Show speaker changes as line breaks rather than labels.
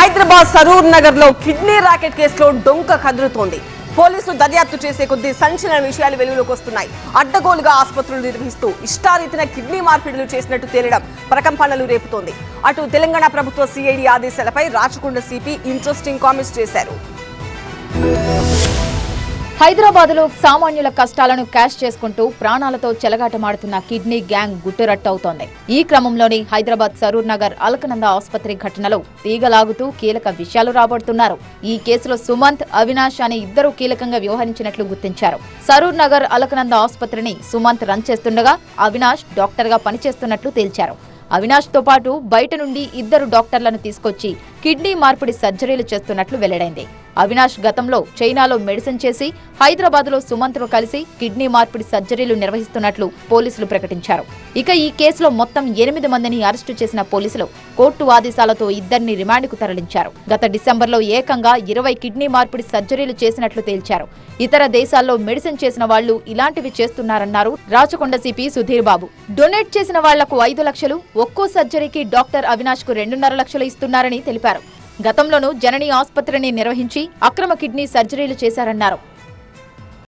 హైదరాబాద్ సరూర్ నగర్ లో kidney racket కేసులో డొంక కదులుతోంది. పోలీసులు దర్యాప్తు చేసే కొద్దీ సంచలన విషయాలు వెలుగులోకి వస్తున్నాయి. అడ్డగోలుగా ఆసుపత్రులు నిర్వహిస్తూ ఇష్టారీతిన కిడ్నీ మార్పిడులు చేసినట్టు తేలడం ప్రకంపనలు రేపుతోంది. అటు తెలంగాణ ప్రభుత్వ సిఐడి ఆదేశాలపై రాచకొండ సిపి ఇంట్రెస్టింగ్ కామెంట్స్ చేశారు.
హైదరాబాద్ లో సామాన్యుల కష్టాలను క్యాష్ చేసుకుంటూ ప్రాణాలతో చెలగాటమాడుతున్న కిడ్నీ గ్యాంగ్ గుట్టురట్టవుతోంది. ఈ క్రమంలోని హైదరాబాద్ సరూర్ నగర్ అలకనంద ఆసుపత్రి ఘటనలో తీగలాగుతూ కీలక విషయాలు రాబడుతున్నారు. ఈ కేసులో సుమంత్, అవినాష్ అనే ఇద్దరు కీలకంగా వ్యవహరించినట్లు గుర్తించారు. సరూర్ నగర్ అలకనంద ఆసుపత్రిని సుమంత్ రన్ చేస్తుండగా అవినాష్ డాక్టర్ గా పనిచేస్తున్నట్లు తేల్చారు. అవినాష్ తో పాటు బయట నుండి ఇద్దరు డాక్టర్లను తీసుకొచ్చి కిడ్నీ మార్పిడి సర్జరీలు చేస్తున్నట్లు వెల్లడైంది. అవినాష్ గతంలో చైనాలో మెడిసిన్ చేసి హైదరాబాద్ లో సుమంత్ను కలిసి కిడ్నీ మార్పిడి సర్జరీలు నిర్వహిస్తున్నట్లు పోలీసులు ప్రకటించారు. ఇక ఈ కేసులో మొత్తం 8 మందిని అరెస్టు చేసిన పోలీసులు కోర్టు ఆదేశాలతో ఇద్దరిని రిమాండ్కు తరలించారు. గత డిసెంబర్లో ఏకంగా 20 కిడ్నీ మార్పిడి సర్జరీలు చేసినట్లు తేల్చారు. ఇతర దేశాల్లో మెడిసిన్ చేసిన వాళ్లు ఇలాంటివి చేస్తున్నారన్నారు రాచకొండ సిపి సుధీర్ బాబు. డొనేట్ చేసిన వాళ్లకు 5 లక్షలు, ఒక్కో సర్జరీకి డాక్టర్ అవినాష్ కు 2.5 లక్షలు ఇస్తున్నారని తెలిపారు. గతంలోనూ జనని ఆసుపత్రిని నిర్వహించి అక్రమ కిడ్నీ సర్జరీలు చేశారన్నారు.